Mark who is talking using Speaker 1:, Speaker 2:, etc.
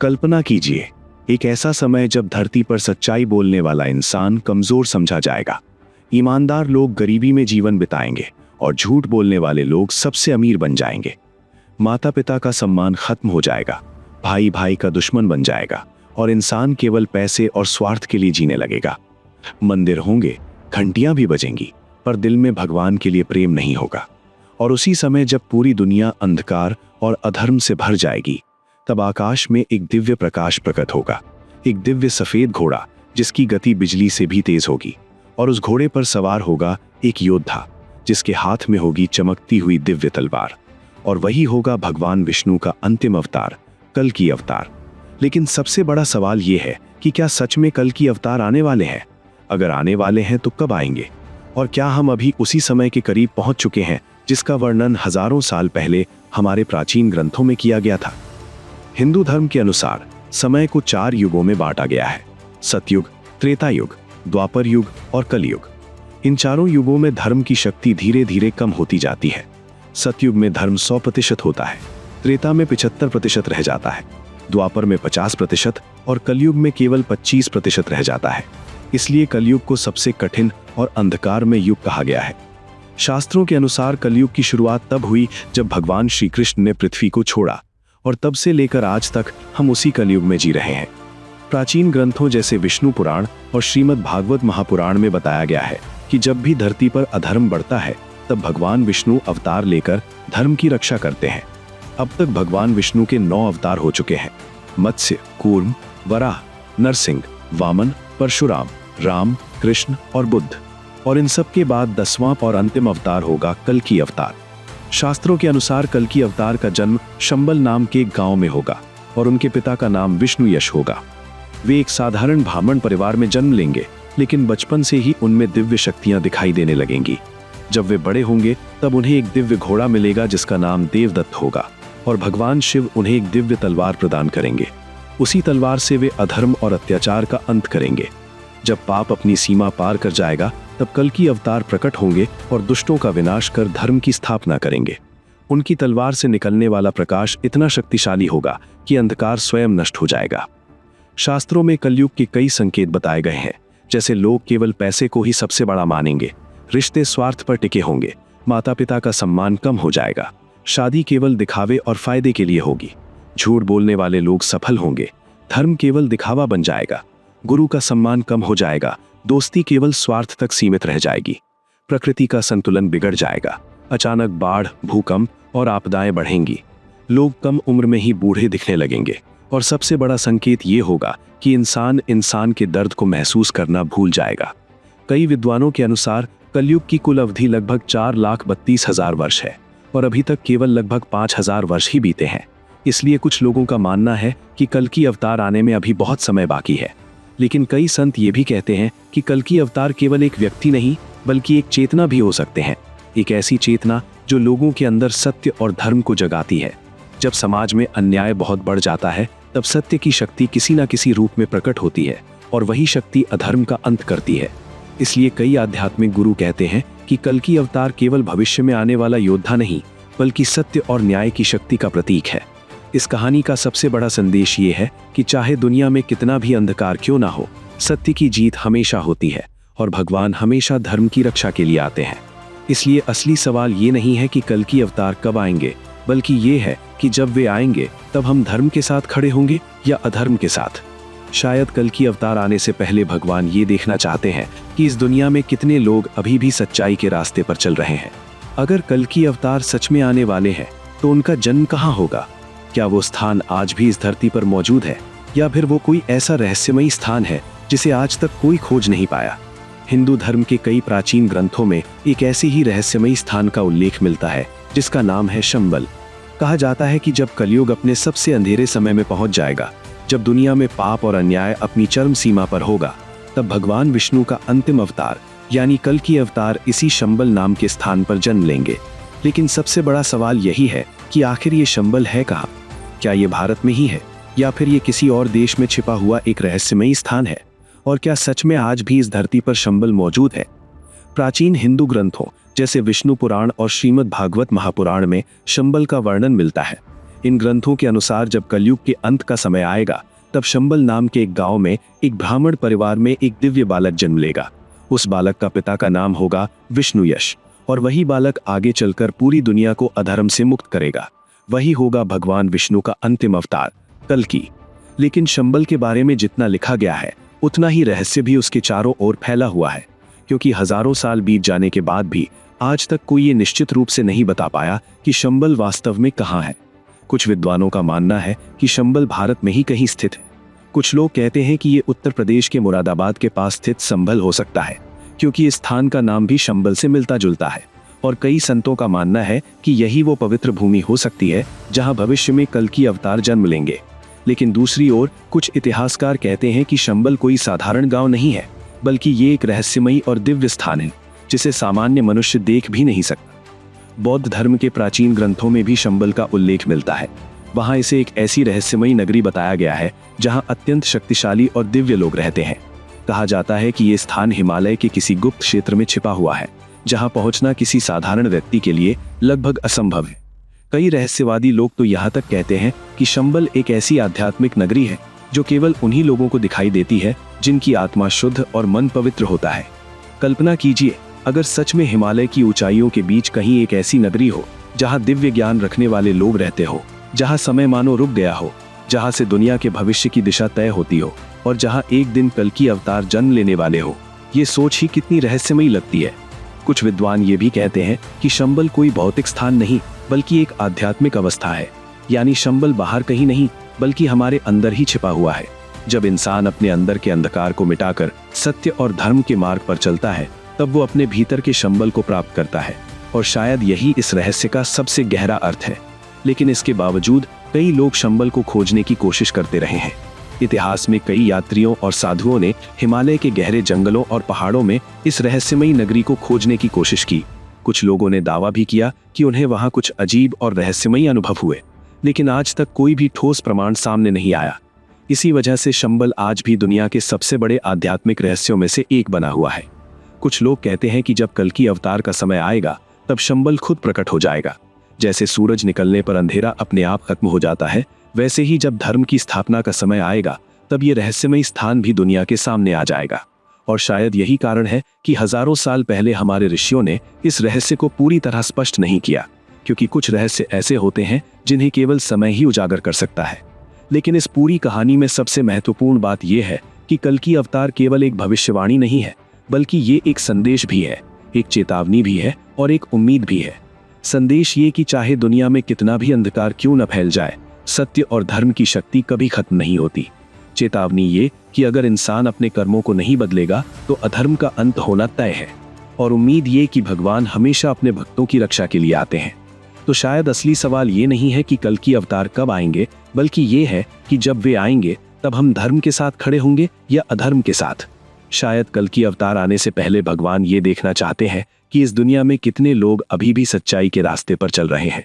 Speaker 1: कल्पना कीजिए, एक ऐसा समय जब धरती पर सच्चाई बोलने वाला इंसान कमजोर समझा जाएगा, ईमानदार लोग गरीबी में जीवन बिताएंगे और झूठ बोलने वाले लोग सबसे अमीर बन जाएंगे। माता पिता का सम्मान खत्म हो जाएगा, भाई भाई का दुश्मन बन जाएगा और इंसान केवल पैसे और स्वार्थ के लिए जीने लगेगा। मंदिर होंगे, घंटियां भी बजेंगी, पर दिल में भगवान के लिए प्रेम नहीं होगा। और उसी समय जब पूरी दुनिया अंधकार और अधर्म से भर जाएगी, तब आकाश में एक दिव्य प्रकाश प्रकट होगा, एक दिव्य सफेद घोड़ा जिसकी गति बिजली से भी तेज होगी। और उस घोड़े पर सवार होगा एक योद्धा जिसके हाथ में होगी चमकती हुई दिव्य तलवार। और वही होगा भगवान विष्णु का अंतिम अवतार, कल की अवतार। लेकिन सबसे बड़ा सवाल यह है कि क्या सच में कल की अवतार आने वाले हैं? अगर आने वाले हैं तो कब आएंगे? और क्या हम अभी उसी समय के करीब पहुंच चुके हैं जिसका वर्णन हजारों साल पहले हमारे प्राचीन ग्रंथों में किया गया था? हिंदू धर्म के अनुसार समय को 4 युगों में बांटा गया है: सतयुग, त्रेता युग, द्वापर युग और कलयुग। इन चारों युगों में धर्म की शक्ति धीरे धीरे कम होती जाती है। सतयुग में धर्म 100% होता है, त्रेता में 75% रह जाता है, द्वापर में 50% और कलयुग में केवल 25% रह जाता है। इसलिए कलयुग को सबसे कठिन और अंधकार में युग कहा गया है। शास्त्रों के अनुसार कलयुग की शुरुआत तब हुई जब भगवान श्री कृष्ण ने पृथ्वी को छोड़ा, और तब से लेकर आज तक हम उसी कलयुग में जी रहे हैं। प्राचीन ग्रंथों जैसे विष्णु पुराण और श्रीमद् भागवत महापुराण में बताया गया है कि जब भी धरती पर अधर्म बढ़ता है, तब भगवान विष्णु अवतार लेकर धर्म की रक्षा करते हैं। अब तक भगवान विष्णु के 9 अवतार हो चुके हैं: मत्स्य, कूर्म, वराह, नरसिंह, वामन, परशुराम, राम, कृष्ण और बुद्ध। और इन सब के बाद 10वां और अंतिम अवतार होगा कल की अवतार। शास्त्रों के अनुसार कल की अवतार का जन्म शंबल नाम के एक गांव में होगा और उनके पिता का नाम विष्णु यश होगा। वे एक साधारण ब्राह्मण परिवार में जन्म लेंगे, लेकिन बचपन से ही उनमें दिव्य शक्तियां दिखाई देने लगेंगी। जब वे बड़े होंगे तब उन्हें एक दिव्य घोड़ा मिलेगा जिसका नाम देवदत्त होगा, और भगवान शिव उन्हें एक दिव्य तलवार प्रदान करेंगे। उसी तलवार से वे अधर्म और अत्याचार का अंत करेंगे। जब पाप अपनी सीमा पार कर जाएगा, तब कल की अवतार प्रकट होंगे और दुष्टों का विनाश कर धर्म की स्थापना करेंगे। उनकी तलवार से निकलने वाला प्रकाश इतना शक्तिशाली होगा कि अंधकार स्वयं नष्ट हो जाएगा। शास्त्रों में कलयुग के कई संकेत बताए गए हैं, जैसे लोग केवल पैसे को ही सबसे बड़ा मानेंगे, रिश्ते स्वार्थ पर टिके होंगे, माता पिता का सम्मान कम हो जाएगा, शादी केवल दिखावे और फायदे के लिए होगी, झूठ बोलने वाले लोग सफल होंगे, धर्म केवल दिखावा बन जाएगा, गुरु का सम्मान कम हो जाएगा, दोस्ती केवल स्वार्थ तक सीमित रह जाएगी, प्रकृति का संतुलन बिगड़ जाएगा, अचानक बाढ़, भूकंप और आपदाएं बढ़ेंगी, लोग कम उम्र में ही बूढ़े दिखने लगेंगे, और सबसे बड़ा संकेत ये होगा कि इंसान के दर्द को महसूस करना भूल जाएगा। कई विद्वानों के अनुसार कलयुग की कुल अवधि लगभग 4,32,000 वर्ष है, और अभी तक केवल लगभग 5,000 वर्ष ही बीते हैं। इसलिए कुछ लोगों का मानना है कि कल की अवतार आने में अभी बहुत समय बाकी है। लेकिन कई संत ये भी कहते हैं कि कल की अवतार केवल एक व्यक्ति नहीं, बल्कि एक चेतना भी हो सकते हैं, एक ऐसी चेतना जो लोगों के अंदर सत्य और धर्म को जगाती है। जब समाज में अन्याय बहुत बढ़ जाता है, तब सत्य की शक्ति किसी न किसी रूप में प्रकट होती है, और वही शक्ति अधर्म का अंत करती है। इसलिए कई आध्यात्मिक गुरु कहते हैं कि कल की अवतार केवल भविष्य में आने वाला योद्धा नहीं, बल्कि सत्य और न्याय की शक्ति का प्रतीक है। इस कहानी का सबसे बड़ा संदेश ये है कि चाहे दुनिया में कितना भी अंधकार क्यों ना हो, सत्य की जीत हमेशा होती है, और भगवान हमेशा धर्म की रक्षा के लिए आते हैं। इसलिए असली सवाल ये नहीं है कि कल की अवतार कब आएंगे, बल्कि ये है कि जब वे आएंगे तब हम धर्म के साथ खड़े होंगे या अधर्म के साथ। शायद कल की अवतार आने से पहले भगवान ये देखना चाहते हैं कि इस दुनिया में कितने लोग अभी भी सच्चाई के रास्ते पर चल रहे हैं। अगर कल की अवतार सच में आने वाले हैं, तो उनका जन्म कहाँ होगा? क्या वो स्थान आज भी इस धरती पर मौजूद है, या फिर वो कोई ऐसा रहस्यमयी स्थान है जिसे आज तक कोई खोज नहीं पाया? हिंदू धर्म के कई प्राचीन ग्रंथों में एक ऐसी ही रहस्यमयी स्थान का उल्लेख मिलता है जिसका नाम है शंबल। कहा जाता है कि जब कलयुग अपने सबसे अंधेरे समय में पहुंच जाएगा, जब दुनिया में पाप और अन्याय अपनी चरम सीमा पर होगा, तब भगवान विष्णु का अंतिम अवतार यानी कल की अवतार इसी शंबल नाम के स्थान पर जन्म लेंगे। लेकिन सबसे बड़ा सवाल यही है कि आखिर ये शंबल है कहाँ? क्या ये भारत में ही है, या फिर ये किसी और देश में छिपा हुआ एक रहस्यमयी स्थान है? और क्या सच में आज भी इस धरती पर शंबल मौजूद है? प्राचीन हिंदू ग्रंथों जैसे विष्णु पुराण और श्रीमद् भागवत महापुराण में शंबल का वर्णन मिलता है। इन ग्रंथों के अनुसार जब कलयुग के अंत का समय आएगा तब शंबल नाम के एक गांव में एक ब्राह्मण परिवार में एक दिव्य बालक जन्म लेगा। उस बालक का पिता का नाम होगा विष्णुयश और वही बालक आगे चलकर पूरी दुनिया को अधर्म से मुक्त करेगा। वही होगा भगवान विष्णु का अंतिम अवतार कल्कि। लेकिन शंबल के बारे में जितना लिखा गया है उतना ही रहस्य भी उसके चारों ओर फैला हुआ है, क्योंकि हजारों साल बीत जाने के बाद भी आज तक कोई ये निश्चित रूप से नहीं बता पाया कि शंबल वास्तव में कहाँ है। कुछ विद्वानों का मानना है कि शंबल भारत में ही कहीं स्थित है। कुछ लोग कहते हैं कि ये उत्तर प्रदेश के मुरादाबाद के पास स्थित संभल हो सकता है, क्योंकि इस स्थान का नाम भी शंबल से मिलता जुलता है। और कई संतों का मानना है कि यही वो पवित्र भूमि हो सकती है जहां भविष्य में कल्कि अवतार जन्म लेंगे। लेकिन दूसरी ओर कुछ इतिहासकार कहते हैं कि शंबल कोई साधारण गांव नहीं है, बल्कि ये एक रहस्यमयी और दिव्य स्थान है जिसे सामान्य मनुष्य देख भी नहीं सकता। बौद्ध धर्म के प्राचीन ग्रंथों में भी शंबल का उल्लेख मिलता है। वहां इसे एक ऐसी रहस्यमयी नगरी बताया गया है जहां अत्यंत शक्तिशाली और दिव्य लोग रहते हैं। कहा जाता है कि ये स्थान हिमालय के किसी गुप्त क्षेत्र में छिपा हुआ है, जहां पहुंचना किसी साधारण व्यक्ति के लिए लगभग असंभव है। कई रहस्यवादी लोग तो यहाँ तक कहते हैं कि शंबल एक ऐसी आध्यात्मिक नगरी है जो केवल उन्हीं लोगों को दिखाई देती है जिनकी आत्मा शुद्ध और मन पवित्र होता है। कल्पना कीजिए, अगर सच में हिमालय की ऊंचाइयों के बीच कहीं एक ऐसी नगरी हो जहां दिव्य ज्ञान रखने वाले लोग रहते हो, जहां समय मानो रुक गया हो, जहां से दुनिया के भविष्य की दिशा तय होती हो और जहां एक दिन कल्कि अवतार जन्म लेने वाले हो। ये सोच ही कितनी रहस्यमयी लगती है। कुछ विद्वान ये भी कहते हैं कि शंबल कोई भौतिक स्थान नहीं बल्कि एक आध्यात्मिक अवस्था है, यानी शंबल बाहर कहीं नहीं बल्कि हमारे अंदर ही छिपा हुआ है। जब इंसान अपने अंदर के अंधकार को मिटाकर सत्य और धर्म के मार्ग पर चलता है तब वो अपने भीतर के शंबल को प्राप्त करता है, और शायद यही इस रहस्य का सबसे गहरा अर्थ है। लेकिन इसके बावजूद कई लोग शंबल को खोजने की कोशिश करते रहे हैं। इतिहास में कई यात्रियों और साधुओं ने हिमालय के गहरे जंगलों और पहाड़ों में इस रहस्यमयी नगरी को खोजने की कोशिश की। कुछ लोगों ने दावा भी किया कि उन्हें वहां कुछ अजीब और रहस्यमयी अनुभव हुए, लेकिन आज तक कोई भी ठोस प्रमाण सामने नहीं आया। इसी वजह से शंबल आज भी दुनिया के सबसे बड़े आध्यात्मिक रहस्यों में से एक बना हुआ है। कुछ लोग कहते हैं कि जब कल्कि अवतार का समय आएगा तब शंबल खुद प्रकट हो जाएगा। जैसे सूरज निकलने पर अंधेरा अपने आप खत्म हो जाता है, वैसे ही जब धर्म की स्थापना का समय आएगा तब ये रहस्यमयी स्थान भी दुनिया के सामने आ जाएगा। और शायद यही कारण है कि हजारों साल पहले हमारे ऋषियों ने इस रहस्य को पूरी तरह स्पष्ट नहीं किया, क्योंकि कुछ रहस्य ऐसे होते हैं जिन्हें केवल समय ही उजागर कर सकता है। लेकिन इस पूरी कहानी में सबसे महत्वपूर्ण बात यह है कि कल्कि अवतार केवल एक भविष्यवाणी नहीं है, बल्कि ये एक संदेश भी है, एक चेतावनी भी है और एक उम्मीद भी है। संदेश ये कि चाहे दुनिया में कितना भी अंधकार क्यों न फैल जाए, सत्य और धर्म की शक्ति कभी खत्म नहीं होती। चेतावनी ये कि अगर इंसान अपने कर्मों को नहीं बदलेगा तो अधर्म का अंत होना तय है। और उम्मीद ये कि भगवान हमेशा अपने भक्तों की रक्षा के लिए आते हैं। तो शायद असली सवाल ये नहीं है कि कल्कि अवतार कब आएंगे, बल्कि ये है कि जब वे आएंगे तब हम धर्म के साथ खड़े होंगे या अधर्म के साथ। शायद कल्कि अवतार आने से पहले भगवान ये देखना चाहते हैं कि इस दुनिया में कितने लोग अभी भी सच्चाई के रास्ते पर चल रहे हैं।